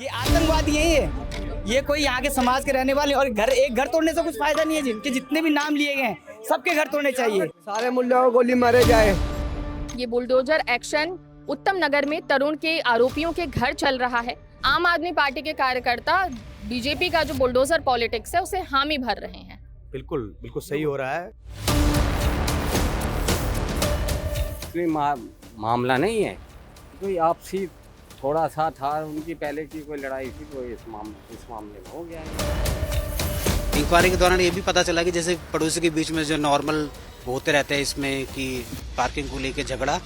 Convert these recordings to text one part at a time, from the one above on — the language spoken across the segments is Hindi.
ये आतंकवादी है, ये कोई यहाँ के समाज के रहने वाले। और एक घर तोड़ने से कुछ फायदा नहीं है। जिनके जितने भी नाम लिए गए हैं सबके घर तोड़ने चाहिए। सारे मुल्लों को गोली मारे जाए। ये बुलडोजर एक्शन उत्तम नगर में तरुण के आरोपियों के घर चल रहा है। आम आदमी पार्टी के कार्यकर्ता बीजेपी का जो बुलडोजर पॉलिटिक्स है उसे हामी भर रहे हैं। बिल्कुल बिल्कुल सही हो रहा है। कोई मामला नहीं है, कोई आपसी थोड़ा सा था, उनकी पहले की कोई लड़ाई थी, तो इस मामले में हो गया है। इंक्वायरी के दौरान ये भी पता चला कि जैसे पड़ोसी के बीच में जो नॉर्मल होते रहते हैं इसमें कि पार्किंग को लेके झगड़ा,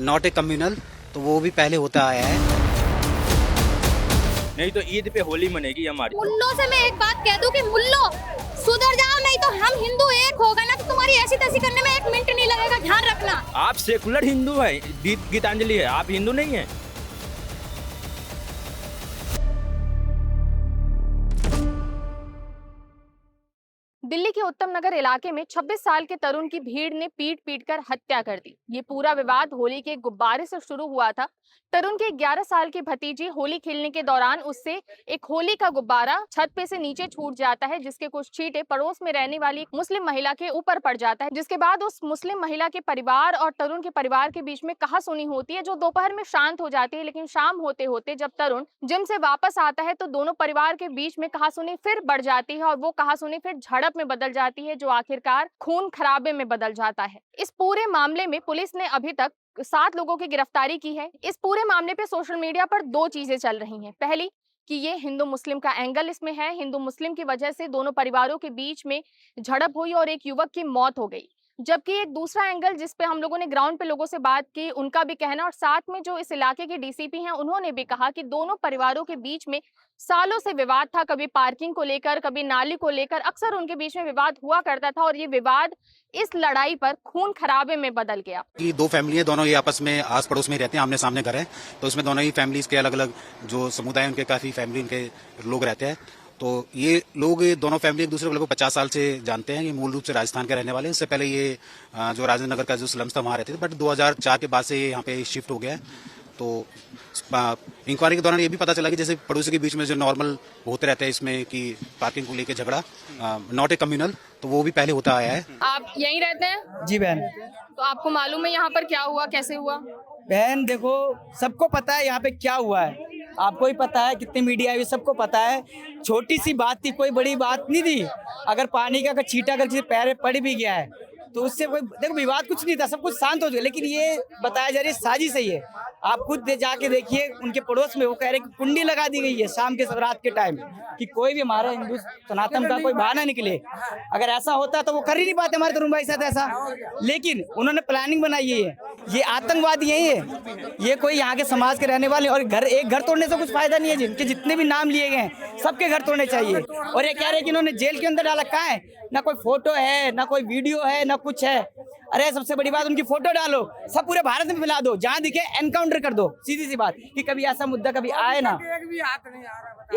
नॉट ए कम्युनल, तो वो भी पहले होता आया है। नहीं तो ईद पे होली मनेगी हमारी। मुल्लों से मैं एक बात कह दूं कि मुल्लो सुधर जाओ, नहीं तो हम हिंदू एक हो गए ना तो तुम्हारी ऐसी तैसी करने में एक मिनट नहीं लगेगा, ध्यान रखना। आप सेकुलर हिंदू है, गीतांजलि है, आप हिंदू नहीं है। दिल्ली के उत्तम नगर इलाके में 26 साल के तरुण की भीड़ ने पीट कर हत्या कर दी। ये पूरा विवाद होली के गुब्बारे से शुरू हुआ था। तरुण के 11 साल की भतीजी होली खेलने के दौरान उससे एक होली का गुब्बारा छत पे से नीचे छूट जाता है, जिसके कुछ छींटे पड़ोस में रहने वाली एक मुस्लिम महिला के ऊपर पड़ जाता है, जिसके बाद उस मुस्लिम महिला के परिवार और तरुण के परिवार के बीच में कहासुनी होती है, जो दोपहर में शांत हो जाती है। लेकिन शाम होते होते जब तरुण जिम से वापस आता है तो दोनों परिवार के बीच में कहासुनी फिर बढ़ जाती है और वो कहासुनी फिर झड़प में बदल जाती है, जो आखिरकार खून खराबे में बदल जाता है। इस पूरे मामले में पुलिस ने अभी तक 7 लोगों की गिरफ्तारी की है। इस पूरे मामले पे सोशल मीडिया पर 2 चीजें चल रही हैं। पहली कि ये हिंदू मुस्लिम का एंगल इसमें है, हिंदू मुस्लिम की वजह से दोनों परिवारों के बीच में झड़प हुई और एक युवक की मौत हो गई। जबकि एक दूसरा एंगल जिस पे हम लोगों ने ग्राउंड पे लोगों से बात की, उनका भी कहना, और साथ में जो इस इलाके के डीसीपी हैं उन्होंने भी कहा कि दोनों परिवारों के बीच में सालों से विवाद था, कभी पार्किंग को लेकर, कभी नाली को लेकर, अक्सर उनके बीच में विवाद हुआ करता था और ये विवाद इस लड़ाई पर खून खराबे में बदल गया। कि 2 फैमिली है, दोनों ये आपस में आस पड़ोस में रहते हैं, आमने सामने घर है, तो इसमें दोनों ही फैमिलीज के अलग अलग जो समुदाय उनके काफी फैमिली उनके लोग रहते हैं। तो ये लोग दोनों फैमिली एक दूसरे को लगभग 50 साल से जानते हैं। ये मूल रूप से राजस्थान के रहने वाले हैं। इससे पहले ये जो राजेंद्र नगर का जो स्लम्स था वहाँ रहते थे, बट 2004 के बाद से ये यहाँ पे शिफ्ट हो गया है। तो इंक्वायरी के दौरान ये भी पता चला कि जैसे पड़ोसी के बीच में जो नॉर्मल होते रहते हैं इसमें कि पार्किंग को लेके झगड़ा, नॉट ए कम्युनल, तो वो भी पहले होता आया है। आप यहीं रहते हैं? जी बहन। तो आपको मालूम है यहाँ पर क्या हुआ, कैसे हुआ? बहन देखो, सबको पता है यहाँ पे क्या हुआ है, आपको ही पता है, कितनी मीडिया है, सबको पता है। छोटी सी बात थी, कोई बड़ी बात नहीं थी। अगर पानी का छींटा अगर किसी पैर पड़ भी गया है तो उससे कोई देखो विवाद कुछ नहीं था, सब कुछ शांत हो गया। लेकिन ये बताया जा रही है साजिश है। ये आप खुद जाके देखिए, उनके पड़ोस में वो कह रहे कि कुंडी लगा दी गई है शाम के रात के टाइम, कि कोई भी हमारा हिंदू सनातन का कोई बहाना निकले। अगर ऐसा होता तो वो कर ही नहीं पाते हमारे तरुण भाई साथ ऐसा। लेकिन उन्होंने प्लानिंग बनाई है। ये आतंकवादी है, ये कोई यहाँ के समाज के रहने वाले। और एक घर तोड़ने से कुछ फायदा नहीं है। जिनके जितने भी नाम लिए गए हैं सबके घर तोड़ने चाहिए। और ये कह रहे हैं कि इन्होंने जेल के अंदर डाला, कहाँ है? ना कोई फोटो है, ना कोई वीडियो है, ना कुछ है। अरे सबसे बड़ी बात, उनकी फोटो डालो, सब पूरे भारत में फैला दो, जहाँ दिखे एनकाउंटर कर दो। सीधी सी बात कि कभी ऐसा मुद्दा कभी आए ना।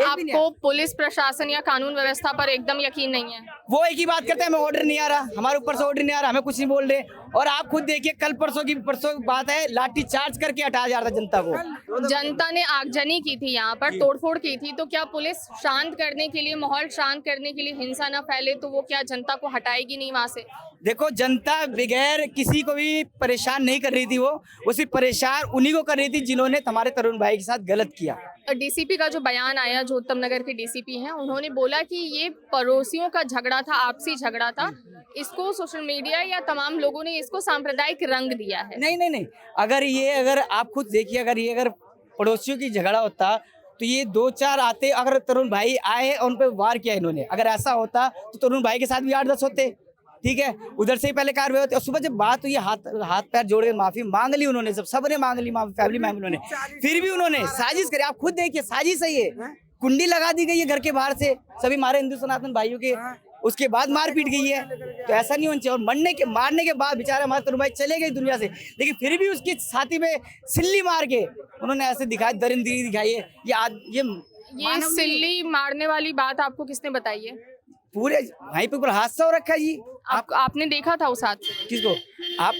आपको पुलिस प्रशासन या कानून व्यवस्था पर एकदम यकीन नहीं है? वो एक ही बात करते हैं, हमें ऑर्डर नहीं आ रहा, हमारे ऊपर से ऑर्डर नहीं आ रहा, हमें कुछ नहीं बोल रहे। और आप खुद देखिए, कल परसों की बात है, लाठी चार्ज करके हटाया जा रहा था जनता को। जनता ने आगजनी की थी, यहाँ पर तोड़फोड़ की थी, तो क्या पुलिस शांत करने के लिए, माहौल शांत करने के लिए, हिंसा न फैले, तो वो क्या जनता को हटाएगी नहीं वहाँ से? देखो, जनता बगैर किसी को भी परेशान नहीं कर रही थी, वो सिर्फ परेशान उन्हीं को कर रही थी जिन्होंने हमारे तरुण भाई के साथ गलत किया। डीसीपी का जो बयान आया, जो उत्तम नगर के डीसीपी हैं, उन्होंने बोला कि ये पड़ोसियों का झगड़ा था, आपसी झगड़ा था, इसको सोशल मीडिया या तमाम लोगों ने इसको सांप्रदायिक रंग दिया है। नहीं, अगर आप खुद देखिए, अगर पड़ोसियों की झगड़ा होता तो ये 2-4 आते, अगर तरुण भाई आए और उन पर वार किया इन्होंने, अगर ऐसा होता तो तरुण भाई के साथ भी 8-10 होते, ठीक है, उधर से ही पहले कार्रवाई होती। और सुबह जब बात हुई, हाथ पैर जोड़ के माफी मांग ली उन्होंने, सबने मांग ली, फैमिली मेंबर ने, फिर भी उन्होंने साजिश करी। आप खुद देखिए, साजिश है ये। कुंडी लगा दी गई है घर के बाहर से सभी हमारे हिंदू सनातन भाइयों के, उसके बाद मार पीट गई है। तो ऐसा नहीं होना चाहिए। और मारने के बाद बेचारे हमारे तरुण भाई चले गए दुनिया से, लेकिन फिर भी उसकी छाती में सिल्ली मार के उन्होंने ऐसे दिखाई, दरिंदगी दिखाई है। ये सिल्ली मारने वाली बात आपको किसने बताई है? पूरे वहीं पे पूरा हादसा हो रखा है जी। आपने देखा था उस हादसे को? किसको? आप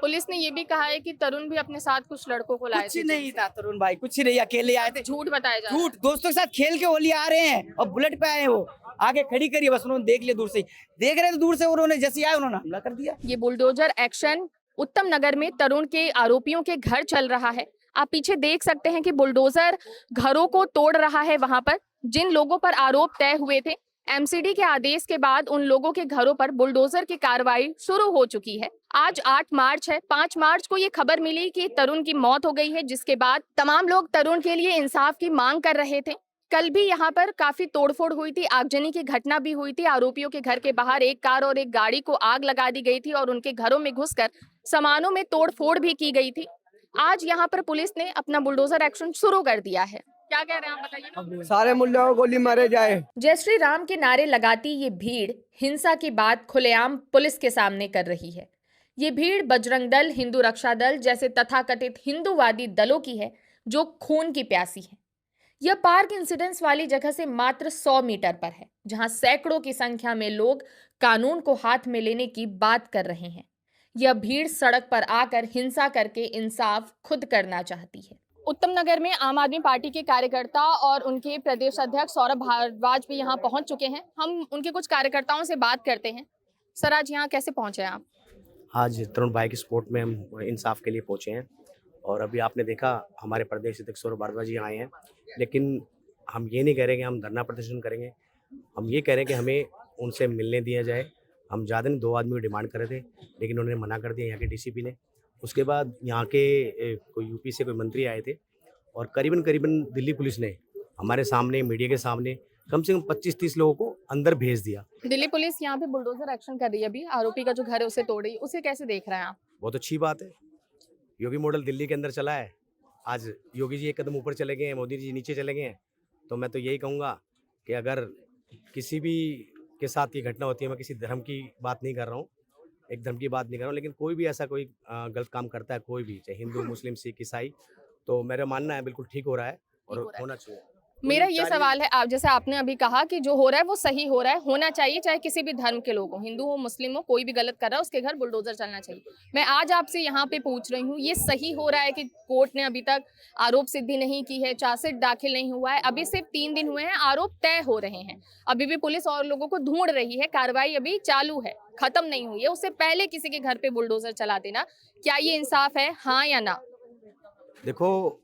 पुलिस ने ये भी कहा है कि तरुण भी अपने साथ कुछ लड़कों को लाए कुछ थे। नहीं था तरुण भाई, कुछ नहीं, अकेले आए थे। झूठ बताया जा रहा है। झूठ, दोस्तों के साथ खेल के होली आ रहे हैं और बुलेट पे आए हैं। वो आगे खड़ी करी, बस उन्होंने देख लिया दूर से, देख रहे थे दूर से, उन्होंने जैसे आए उन्होंने हमला कर दिया। ये बुलडोजर एक्शन उत्तम नगर में तरुण के आरोपियों के घर चल रहा है। आप पीछे देख सकते हैं कि बुलडोजर घरों को तोड़ रहा है। वहां पर जिन लोगों पर आरोप तय हुए थे, एमसीडी के आदेश के बाद उन लोगों के घरों पर बुलडोजर की कार्रवाई शुरू हो चुकी है। आज 8 मार्च है। 5 मार्च को ये खबर मिली कि तरुण की मौत हो गई है, जिसके बाद तमाम लोग तरुण के लिए इंसाफ की मांग कर रहे थे। कल भी यहाँ पर काफी तोड़फोड़ हुई थी, आगजनी की घटना भी हुई थी। आरोपियों के घर के बाहर एक कार और एक गाड़ी को आग लगा दी गई थी और उनके घरों में घुसकर सामानों में तोड़फोड़ भी की गई थी। आज यहाँ पर पुलिस ने अपना बुलडोजर एक्शन शुरू कर दिया है। क्या कह रहे हैं आप बताइए? सारे मुल्लों को गोली मारे जाए। जय श्री राम के नारे लगाती ये भीड़ हिंसा की बात खुलेआम पुलिस के सामने कर रही है। ये भीड़ बजरंग दल, हिंदू रक्षा दल जैसे तथाकथित हिंदूवादी दलों की है, जो खून की प्यासी है। यह पार्क इंसिडेंस वाली जगह से मात्र 100 मीटर पर है, जहां सैकड़ों की संख्या में लोग कानून को हाथ में लेने की बात कर रहे हैं। यह भीड़ सड़क पर आकर हिंसा करके इंसाफ खुद करना चाहती है। उत्तम नगर में आम आदमी पार्टी के कार्यकर्ता और उनके प्रदेश अध्यक्ष सौरभ भारद्वाज भी यहाँ पहुंच चुके हैं। हम उनके कुछ कार्यकर्ताओं से बात करते हैं। सर, आज यहाँ कैसे पहुंचे आप? आज तरुण भाई के सपोर्ट में हम इंसाफ के लिए पहुंचे हैं और अभी आपने देखा हमारे प्रदेश अध्यक्ष सौरभ भारद्वाज जी आए हैं, लेकिन हम ये नहीं कह रहे कि हम धरना प्रदर्शन करेंगे। हम ये कह रहे हैं कि हमें उनसे मिलने दिया जाए। हम ज़्यादा नहीं, 2 आदमी डिमांड कर रहे थे, लेकिन उन्होंने मना कर दिया यहाँ के डीसीपी ने। उसके बाद यहाँ के कोई यूपी से कोई मंत्री आए थे और करीबन दिल्ली पुलिस ने हमारे सामने, मीडिया के सामने कम से कम 25-30 लोगों को अंदर भेज दिया। दिल्ली पुलिस यहाँ पे बुलडोजर एक्शन कर रही है अभी, आरोपी का जो घर है उसे तोड़ रही है, उसे कैसे देख रहे हैं आप? बहुत अच्छी बात है। योगी मॉडल दिल्ली के अंदर चला है। आज योगी जी एक कदम ऊपर चले गए हैं, मोदी जी नीचे चले गए हैं। तो मैं तो यही कहूँगा कि अगर किसी भी के साथ ये घटना होती है, मैं किसी धर्म की बात नहीं कर रहा हूँ, एक धर्म की बात नहीं कर रहा हूँ, लेकिन कोई भी ऐसा कोई गलत काम करता है, कोई भी, चाहे हिंदू, मुस्लिम, सिख, ईसाई, तो मेरा मानना है बिल्कुल ठीक हो रहा है और होना चाहिए। मेरा ये सवाल है, आप जैसे आपने अभी कहा कि जो हो रहा है वो सही हो रहा है, होना चाहिए, चाहे किसी भी धर्म के लोग हो, हिंदू हो, मुस्लिम हो, कोई भी गलत कर रहा है उसके घर बुलडोजर चलना चाहिए। मैं आज आपसे यहाँ पे पूछ रही हूँ, ये सही हो रहा है कि कोर्ट ने अभी तक आरोप सिद्धि नहीं की है, चार्जशीट दाखिल नहीं हुआ है, अभी सिर्फ 3 दिन हुए हैं, आरोप तय हो रहे हैं, अभी भी पुलिस और लोगों को ढूंढ रही है, कार्रवाई अभी चालू है, खत्म नहीं हुई है, उससे पहले किसी के घर पे बुलडोजर चला देना, क्या ये इंसाफ है, हाँ या ना? देखो,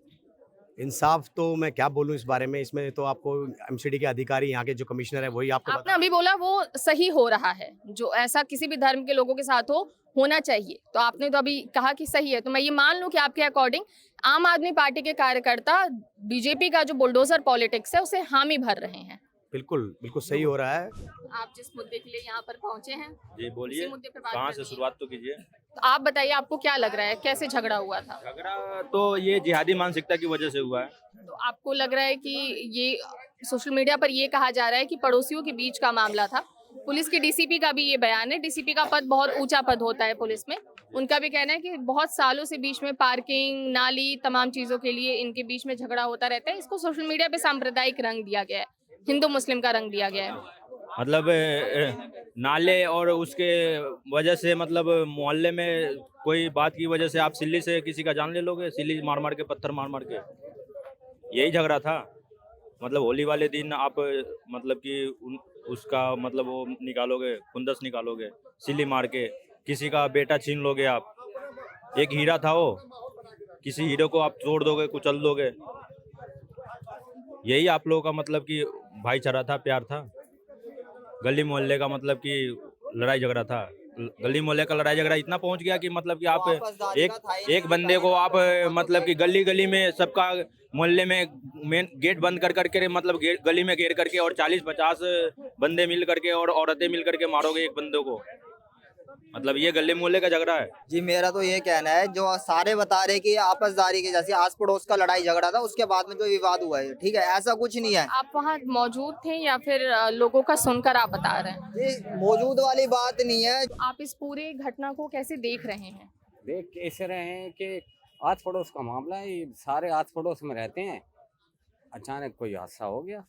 इंसाफ तो मैं क्या बोलूं इस बारे में, इसमें तो आपको एमसीडी के अधिकारी, यहाँ के जो कमिश्नर है, वही आपको आपने अभी बोला वो सही हो रहा है, जो ऐसा किसी भी धर्म के लोगों के साथ हो, होना चाहिए, तो आपने तो अभी कहा कि सही है, तो मैं ये मान लूं कि आपके अकॉर्डिंग आम आदमी पार्टी के कार्यकर्ता बीजेपी का जो बुलडोजर पॉलिटिक्स है उसे हामी भर रहे हैं। बिल्कुल सही हो रहा है। आप जिस मुद्दे के लिए यहाँ पर पहुंचे हैं, जी बोलिए, उसी मुद्दे पे बात कहाँ करनी से है। शुरुआत तो कीजिए। तो आप बताइए, आपको क्या लग रहा है, कैसे झगड़ा हुआ था? झगड़ा तो ये जिहादी मानसिकता की वजह से हुआ है। तो आपको लग रहा है कि ये सोशल मीडिया पर ये कहा जा रहा है कि पड़ोसियों के बीच का मामला था, पुलिस के डीसीपी का भी ये बयान है, डीसीपी का पद बहुत ऊंचा पद होता है पुलिस में, उनका भी कहना है कि बहुत सालों से बीच में पार्किंग, नाली, तमाम चीजों के लिए इनके बीच में झगड़ा होता रहता है, इसको सोशल मीडिया पे सांप्रदायिक रंग दिया गया है, हिंदू मुस्लिम का रंग दिया गया है। मतलब नाले और उसके वजह से, मतलब मोहल्ले में कोई बात की वजह से आप सिल्ली से किसी का जान ले लोगे, सिल्ली मार मार के, पत्थर मार मार के, यही झगड़ा था। मतलब होली वाले दिन आप मतलब कि उसका मतलब वो निकालोगे, खुंदस निकालोगे, सिल्ली मार के किसी का बेटा छीन लोगे आप, एक हीरा था वो, किसी हीरे को आप तोड़ दोगे, कुचल दोगे, यही आप लोगों का मतलब कि भाईचारा था, प्यार था। गली मोहल्ले का मतलब कि लड़ाई झगड़ा था, गली मोहल्ले का लड़ाई झगड़ा इतना पहुंच गया कि मतलब कि आप एक बंदे को आप मतलब कि गली गली में सबका मोहल्ले में मेन गेट बंद कर करके, मतलब गली में घेर करके और 40-50 बंदे मिल करके और औरतें मिल करके मारोगे एक बंदे को, मतलब ये गली मोहल्ले का झगड़ा है। जी मेरा तो ये कहना है, जो सारे बता रहे कि आपसदारी के जैसे आस पड़ोस का लड़ाई झगड़ा था, उसके बाद में जो विवाद हुआ है, ठीक है, ऐसा कुछ नहीं है। आप वहाँ मौजूद थे या फिर लोगों का सुनकर आप बता रहे हैं? ये मौजूद वाली बात नहीं है। आप इस पूरे घटना को कैसे देख रहे हैं? देख कैसे रहे हैं कि आस पड़ोस का मामला है, ये सारे आस पड़ोस में रहते हैं, अचानक कोई हादसा हो गया,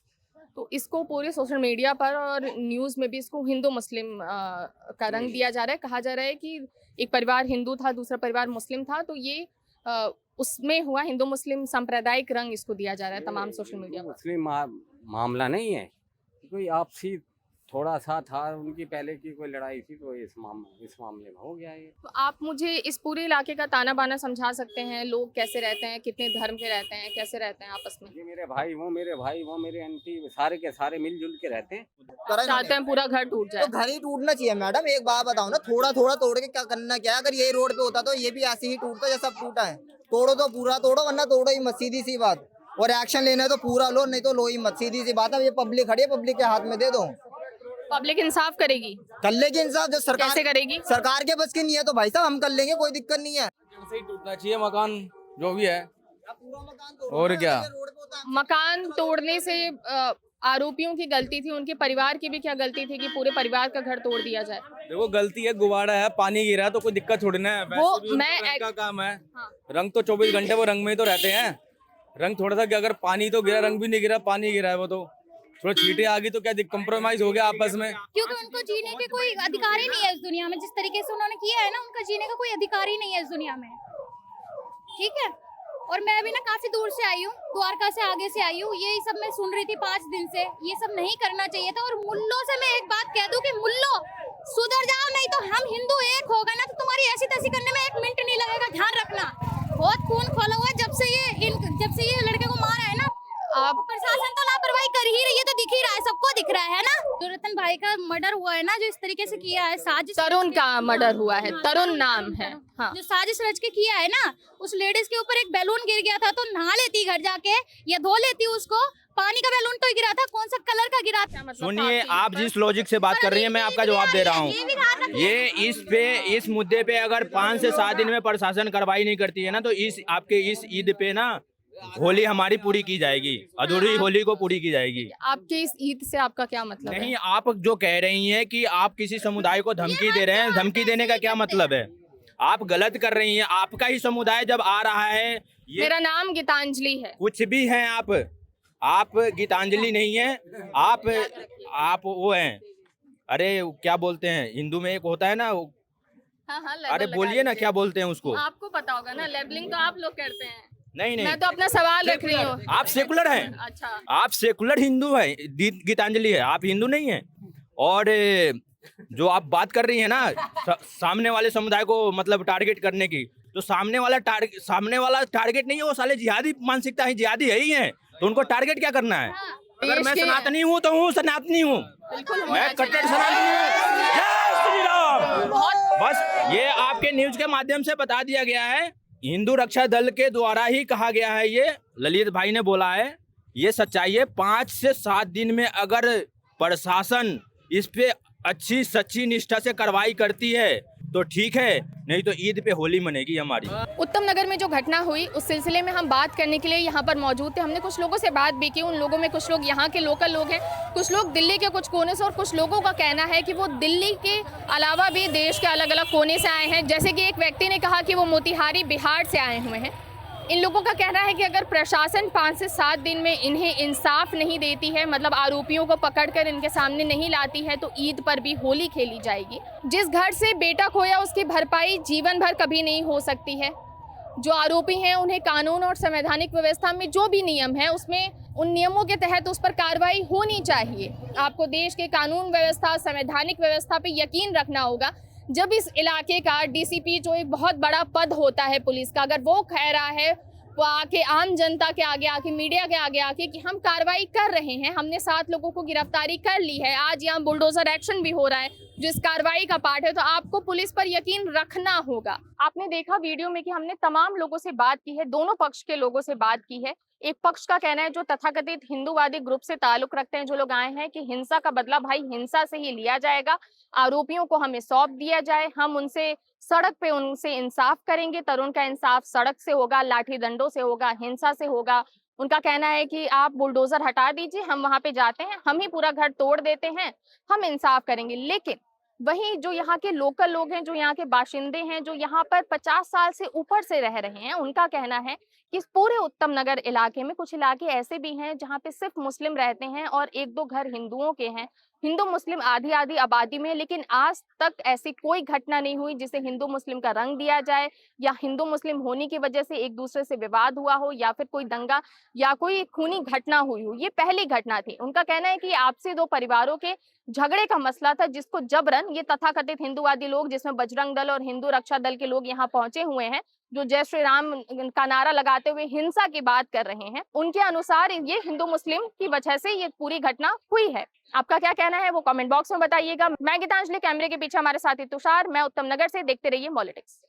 तो इसको पूरे सोशल मीडिया पर और न्यूज़ में भी इसको हिंदू मुस्लिम का रंग दिया जा रहा है। कहा जा रहा है कि एक परिवार हिंदू था, दूसरा परिवार मुस्लिम था, तो ये उसमें हुआ हिंदू मुस्लिम सांप्रदायिक रंग इसको दिया जा रहा है तमाम सोशल मीडिया पर। मुस्लिम मामला नहीं है, कोई आपसी थोड़ा सा था, उनकी पहले की कोई लड़ाई थी, तो इस मामले में हो गया ये। तो आप मुझे इस पूरे इलाके का ताना बाना समझा सकते हैं? लोग कैसे रहते हैं, कितने धर्म के रहते हैं, कैसे रहते हैं आपस में? ये मेरे भाई, वो मेरे भाई, वो मेरे आंटी, सारे के सारे मिलजुल के रहते हैं। चाहते हैं पूरा घर टूट जाए? तो घर ही टूटना चाहिए मैडम। एक बात बताओ ना, थोड़ा थोड़ा तोड़ के क्या करना क्या है? अगर यही रोड पे होता तो ये भी ऐसे ही टूटता जैसा टूटा है। तोड़ो तो पूरा तोड़ो, वरना तोड़ो ही मत, सीधी सी बात। और एक्शन लेना है तो पूरा लो, नहीं तो लो ही मत, सीधी सी बात है। ये पब्लिक खड़ी है, पब्लिक के हाथ में दे दो। पब्लिक इंसाफ करेगी? कर लेगी इंसाफ, जो सरकार कैसे करेगी? सरकार के बस की नहीं है तो भाई साहब हम कर लेंगे, कोई दिक्कत नहीं है। ऐसे ही टूटना चाहिए मकान जो भी है। पूरा मकान तोड़ो, और क्या? रोड पे होता है। मकान तोड़ने से आरोपियों की गलती थी, उनके परिवार की भी क्या गलती थी कि पूरे परिवार का घर तोड़ दिया जाए? देखो गलती है, गुबारा है, पानी गिरा है तो कोई दिक्कत थोड़ी ना है। वो वैसे भी उनका मैं रंग का काम है। हाँ। रंग तो 24 घंटे वो रंग में ही तो रहते हैं। रंग थोड़ा सा, अगर पानी तो गिरा, रंग भी नहीं गिरा, पानी गिरा है, वो तो थोड़ा छींटे आ गई तो क्या कंप्रोमाइज हो गया आपस में। क्योंकि उनको जीने के कोई अधिकार ही नहीं है इस दुनिया में। जिस तरीके से उन्होंने किया है ना, उनका जीने का कोई अधिकार ही नहीं है इस दुनिया में। ठीक है। और मैं भी ना काफी दूर से आई हूँ, द्वारका से आगे से आई हूँ। यही सब मैं सुन रही थी 5 दिन से। ये सब नहीं करना चाहिए था। और मुल्लों से मैं एक बात कह दूं कि मुल्लो सुधर जाओ, नहीं तो हम हिंदू एक होगा ना तो तुम्हारी ऐसी तैसी करने में 1 मिनट नहीं लगेगा। ध्यान रखना। बहुत खून खोला हुआ है जब से ये लड़के को मारा है ना। अब प्रशासन तो लापरवाही कर ही रही है, तो दिख ही रहा है, सबको दिख रहा है ना। जो रतन भाई का मर्डर हुआ है ना, जो इस तरीके से किया है, साजिश। तरुण का मर्डर हुआ है, तरुण नाम है। हाँ। जो साजिश रच के किया है ना, उस लेडीज के ऊपर एक बैलून गिर गया था तो नहा लेती घर जाके या धो लेती उसको। पानी का बैलून तो गिरा था, कौन सा कलर का गिरा था? सुनिए, आप जिस लॉजिक से बात कर रही हैं मैं आपका जवाब दे रहा हूँ। ये इस मुद्दे पे अगर 5 से 7 दिन में प्रशासन कार्रवाई नहीं करती है ना, तो इस ईद पे ना होली हमारी पूरी की जाएगी, अधूरी होली को पूरी की जाएगी। आपके इस ईद से आपका क्या मतलब है? नहीं, आप जो कह रही हैं कि आप किसी समुदाय को धमकी दे रहे हैं, धमकी देने का क्या मतलब है? आप गलत कर रही हैं। आपका ही समुदाय जब आ रहा है, मेरा नाम गीतांजलि है। कुछ भी हैं आप गीतांजलि नहीं है, आप वो हैं, अरे क्या बोलते हैं हिंदू में एक होता है ना, हाँ, अरे बोलिए ना, क्या बोलते हैं उसको? आपको पता होगा ना, लेबलिंग तो आप लोग करते हैं। नहीं मैं तो अपना सवाल रख रही हूँ। आप सेकुलर हैं। अच्छा, आप सेकुलर हिंदू हैं, गीतांजलि है, आप हिंदू नहीं हैं। और जो आप बात कर रही है ना सामने वाले समुदाय को मतलब टारगेट करने की, तो सामने वाला टारगेट नहीं है, वो साले जिहादी मानसिकता है, जिहादी है ही है, तो उनको टारगेट क्या करना है? अगर मैं सनातनी हूँ तो हूँ सनातनी हूँ, मैं कट्टर सनातनी हूँ। जय श्री राम। बस ये आपके न्यूज के माध्यम से बता दिया गया है, हिंदू रक्षा दल के द्वारा ही कहा गया है, ये ललित भाई ने बोला है, ये सच्चाई है। 5 से 7 दिन में अगर प्रशासन इस पे अच्छी सच्ची निष्ठा से कार्रवाई करती है तो ठीक है, नहीं तो ईद पे होली मनेगी हमारी। उत्तम नगर में जो घटना हुई उस सिलसिले में हम बात करने के लिए यहाँ पर मौजूद थे। हमने कुछ लोगों से बात भी की। उन लोगों में कुछ लोग यहाँ के लोकल लोग हैं, कुछ लोग दिल्ली के कुछ कोने से, और कुछ लोगों का कहना है कि वो दिल्ली के अलावा भी देश के अलग अलग कोने से आए हैं। जैसे कि एक व्यक्ति ने कहा कि वो मोतिहारी बिहार से आए हुए हैं। इन लोगों का कहना है कि अगर प्रशासन 5 से 7 दिन में इन्हें इंसाफ नहीं देती है, मतलब आरोपियों को पकड़कर इनके सामने नहीं लाती है, तो ईद पर भी होली खेली जाएगी। जिस घर से बेटा खोया उसकी भरपाई जीवन भर कभी नहीं हो सकती है। जो आरोपी हैं उन्हें कानून और संवैधानिक व्यवस्था में जो भी नियम है उसमें उन नियमों के तहत उस पर कार्रवाई होनी चाहिए। आपको देश के कानून व्यवस्था, संवैधानिक व्यवस्था पे यकीन रखना होगा। जब इस इलाके का डीसीपी, जो एक बहुत बड़ा पद होता है पुलिस का, अगर वो कह रहा है, वो आके आम जनता के आगे आके, मीडिया के आगे आके कि हम कार्रवाई कर रहे हैं, हमने 7 लोगों को गिरफ्तारी कर ली है, आज यहाँ बुलडोजर एक्शन भी हो रहा है जो इस कार्रवाई का पार्ट है, तो आपको पुलिस पर यकीन रखना होगा। आपने देखा वीडियो में कि हमने तमाम लोगों से बात की है, दोनों पक्ष के लोगों से बात की है। एक पक्ष का कहना है जो तथाकथित हिंदूवादी ग्रुप से ताल्लुक रखते हैं, जो लोग आए हैं, कि हिंसा का बदला भाई हिंसा से ही लिया जाएगा, आरोपियों को हमें सौंप दिया जाए, हम उनसे सड़क पे उनसे इंसाफ करेंगे। तरुण का इंसाफ सड़क से होगा, लाठी डंडों से होगा, हिंसा से होगा। उनका कहना है कि आप बुलडोजर हटा दीजिए, हम वहां पे जाते हैं, हम ही पूरा घर तोड़ देते हैं, हम इंसाफ करेंगे। लेकिन वहीं जो यहाँ के लोकल लोग हैं, जो यहाँ के बाशिंदे हैं, जो यहाँ पर 50 साल से ऊपर से रह रहे हैं, उनका कहना है कि इस पूरे उत्तम नगर इलाके में कुछ इलाके ऐसे भी हैं जहाँ पे सिर्फ मुस्लिम रहते हैं और एक दो घर हिंदुओं के हैं। हिंदू मुस्लिम आधी आधी आबादी में, लेकिन आज तक ऐसी कोई घटना नहीं हुई जिसे हिंदू मुस्लिम का रंग दिया जाए या हिंदू मुस्लिम होने की वजह से एक दूसरे से विवाद हुआ हो या फिर कोई दंगा या कोई खूनी घटना हुई हो। ये पहली घटना थी। उनका कहना है कि आपसी दो परिवारों के झगड़े का मसला था, जिसको जबरन ये तथाकथित हिंदूवादी लोग, जिसमें बजरंग दल और हिंदू रक्षा दल के लोग यहाँ पहुंचे हुए हैं, जो जय श्री राम का नारा लगाते हुए हिंसा की बात कर रहे हैं, उनके अनुसार ये हिंदू मुस्लिम की वजह से ये पूरी घटना हुई है। आपका क्या कहना है वो कमेंट बॉक्स में बताइएगा। मैं गीतांजलि, कैमरे के पीछे हमारे साथी तुषार, मैं उत्तम नगर से। देखते रहिए पॉलिटिक्स।